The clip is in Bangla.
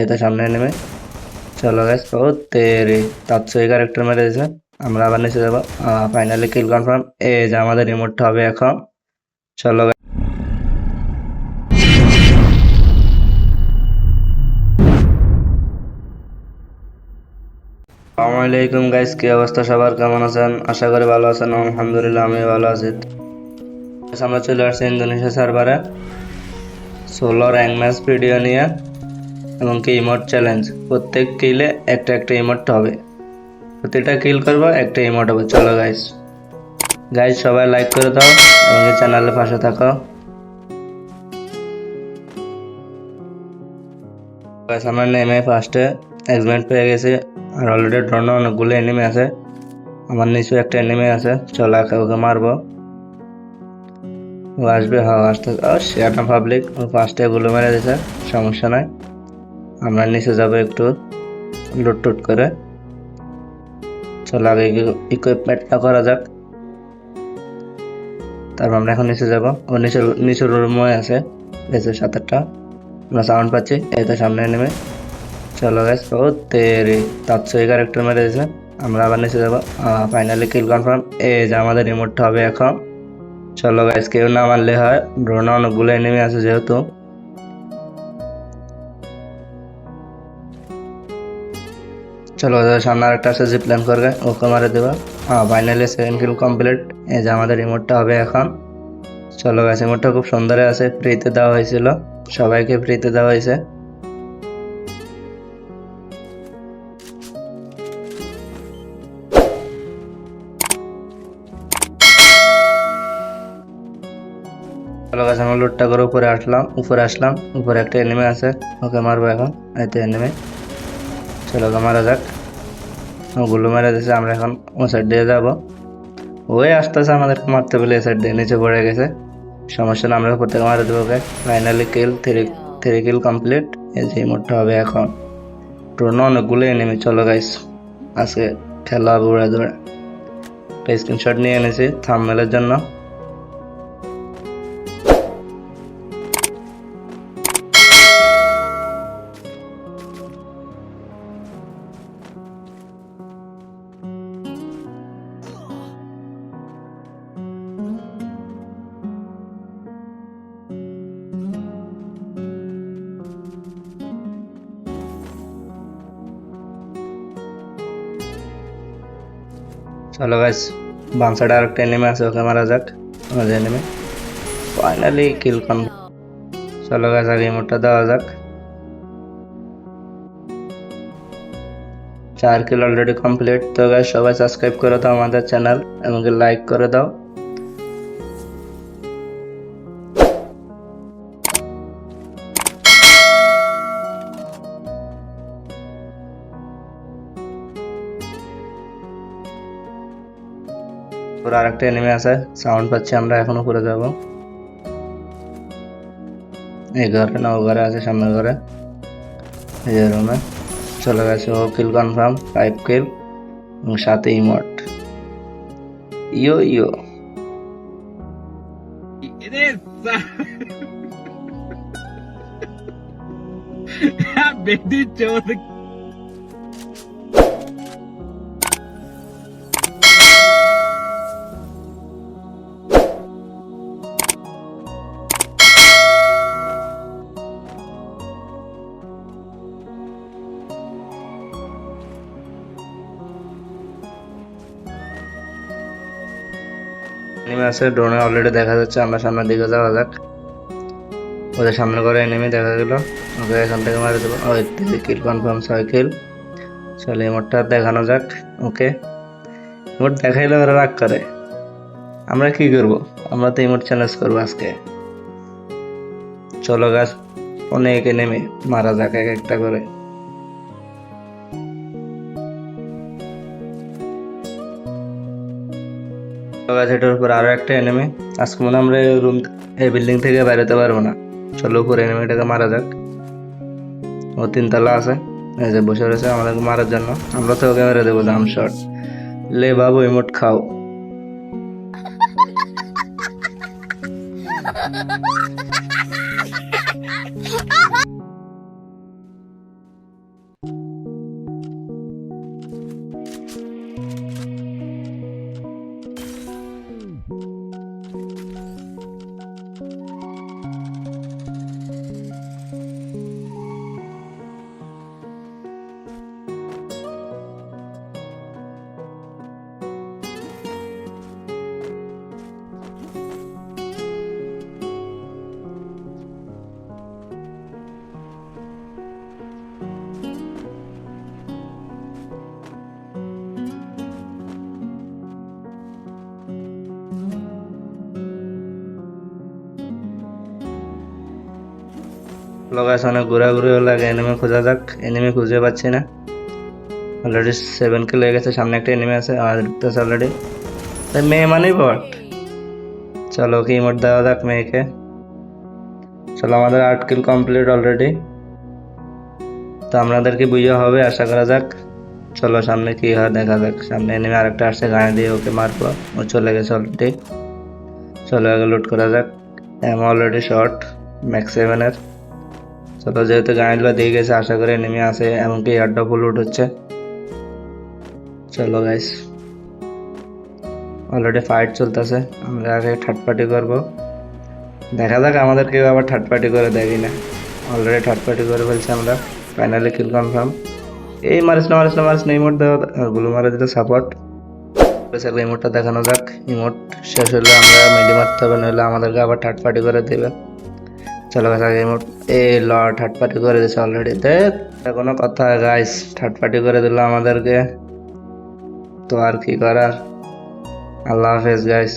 এই তো সামনে নেমে চলো গাইস। ও তেরে তাৎসই ক্যারেক্টার মেরে দিয়েছে। আমরা আবার নিচে যাবো। Finally kill confirm. এই যে আমাদের রিমোটটা হবে এখন। চলো guys। আসসালামু আলাইকুম গাইস, কি অবস্থা সবার, কেমন আছেন? আশা করি ভালো আছেন। আলহামদুলিল্লাহ আমি ভালো আছি। আমরা চলে আসছি ইন্দোনেশিয়া সার্ভারে সোলো র্যাঙ্ক ম্যাচ ভিডিও নিয়ে এবং কি ইমোট চ্যালেঞ্জ। প্রত্যেক কিলে একটা একটা ইমোট হবে, প্রতিটা কিল করবো একটা ইমোট হবে। চলো গাইস। গাইস সবাই লাইক করে দাও এবং এই চ্যানেলের পাশে থাকো। গাইস আমরা নেমে ফার্স্টে এক্সিমেন্ট পেয়ে গেছি আর অলরেডি ড্রোনে অনেকগুলো এনিমি আছে। আমার নিচে একটা এনিমি আছে, চলো একে ওকে মারবো। ও আসবে, হ্যাঁ আসতে। সেটা পাবলিক ও ফার্স্টে গুলো মেরে দিছে, সমস্যা নাই। আমরা নিচে যাবো একটু লুট টুট করে। চলো আগে ইকুইপমেন্টটা করা যাক, তারপর আমরা এখন নিচে যাবো। ও নিচের রুমে আছে বেঁচে 7-8টা। আমরা সাউন্ড পাচ্ছি, এই তো সামনে নেমে। চলো গাইস। ও তেরে তাৎসই ক্যারেক্টার মেরে দিয়েছে। আমরা আবার নিচে যাবো। Finally kill confirm. এই যে আমাদের রিমোটটা হবে এখন। চলো গাইস, কেউ না মারলে হয়, ড্রোনে অনেকগুলো এনিমি আছে যেহেতু। চলো সামনে আরেকটা আছে, জিপ প্ল্যান করবে, ওকে মারে দেবা। ফাইনালি সেকেন্ড কিল কমপ্লিট। এই যে আমাদের রিমোটটা হবে এখন। চলো গাইস, রিমোটটা খুব সুন্দর আছে, ফ্রিতে দেওয়া হয়েছিল, সবাইকে ফ্রিতে দেওয়া হয়েছে। চলো গাছ, আমরা লুটটা করে উপরে আসলাম। উপরে একটা এনিমে আছে, ওকে মারবো এখন। এই তো এনিমে, চলো ওকে মারা যাক। ওগুলো মেরে দিয়েছে, আমরা এখন ও সাইড দিয়ে যাবো। ওই আসতেছে আমাদেরকে মারতে বলে এই সাইড দিয়ে নিচে পড়ে গেছে, সমস্যা না, আমরা উপর থেকে মারা দেবো ওকে। ফাইনালি কিল, থ্রি কিল কমপ্লিট। এই যে মোডটা হবে এখন। ড্রোনে অনেকগুলো এনিমি। চলো গাইস, আজকে খেলা হবে উড়ে দৌড়ে। একটা স্ক্রিনশট নিয়ে এনেছি থাম্বনেলের জন্য। চলো গাইস, বাম সাইডে আরেকটা এনিমি আছে, ওকে মারা যাক। Enemy finally kill confirm. চলো গাইস, আগে ইমোটটা দেওয়া যাক। 4 কিল অলরেডি কমপ্লিট। তো গাইস সবাই সাবস্ক্রাইব করে দাও আমাদের চ্যানেল এবং লাইক করে দাও। পুরো আরেকটা এনিমি আছে, সাউন্ড পাচ্ছি আমরা, এখন উপরে যাব। এই ঘরে না, ও ঘরে আছে, সামনের ঘরে, এই রুমে। চলে গেছে, ও কিল কনফার্ম, 5 কিল এবং সাথে ইমোট। ইয়ো ইয়ো। बेटी चोद এনিমি আছে ড্রোনে অলরেডি দেখা যাচ্ছে, আমরা সামনের দিকে যাওয়া যাক। ওদের সামনে করে এনিমি দেখা গেল, ওকে এখান থেকে মারি দেবো। ওই কিল কনফার্ম, 6 কিল। চলে ইমোটটা দেখানো যাক। ওকে, ইমোট দেখাইলে ওরা রাগ করে, আমরা কি করব? আমরা তো ইমোট চ্যালেঞ্জ করবো আজকে। চলো গাছ, অনেক এনিমি, মারা যাক এক একটা করে। এটার উপর আরো একটা এনিমি। আজকে মনে আমরা এই বিল্ডিং থেকে বেরোতে পারবো না। চলো উপরে এনিমিটাকে মারা যাক। ও 3 তলা আছে, এই যে বসে রয়েছে আমাদেরকে মারার জন্য। আমরা তো ওকে মেরে দেবো জাম শট। লে বাবু, ইমোট খাও। গাইস অনেক ঘোরাঘুরি হলো, আগে এনিমি খোঁজা যাক। এনিমি খুঁজে পাচ্ছি না। অলরেডি 7 কিল হয়ে গেছে, সামনে একটা এনিমি আছে আর দেখতেছে অলরেডি। মেয়ে মানেই বট। চলো কি ইমোট দেওয়া যাক মেয়েকে। চলো আমাদের 8 কিল কমপ্লিট অলরেডি। তো আপনাদেরকে বুঝে হবে আশা করা যাক। চলো সামনে কি হয় দেখা যাক। সামনে এনিমি আরেকটা আসছে, গায়ে দিয়ে ওকে মারবো। ও চলে গেছে অলরেডি। চলো আগে লুট করা যাক। অলরেডি শর্ট ম্যাক্স 7-এর। চলো যেহেতু গাড়িগুলো দিয়ে গেছে, আশা করি নেমে আসে, এমনকি এয়ারড্রপ লুট হচ্ছে। চলো গাইস, অলরেডি ফাইট চলতেছে। আমরা আগে থার্ড পার্টি করবো, দেখা যাক আমাদের কেউ আবার থার্ড পার্টি করে দেখি না। অলরেডি থার্ড পার্টি করে ফেলছি আমরা। Finally kill confirm. এই মারিস না ইমোট দেওয়া, গুলো মারা দিতে সাপোর্ট। ইমোটটা দেখানো যাক। ইমোট শেষ হলে আমরা মেডি মারতে হবে, নইলে আমাদেরকে আবার থার্ড পার্টি করে দেবে। চলো গাছ আগে ইমোট থার্ড পার্টি করে দিচ্ছে অলরেডি। দেখ কোনো কথা গাইস, থার্ড পার্টি করে দিল আমাদেরকে। তো আর কি করার। আল্লাহ হাফেজ গাইস।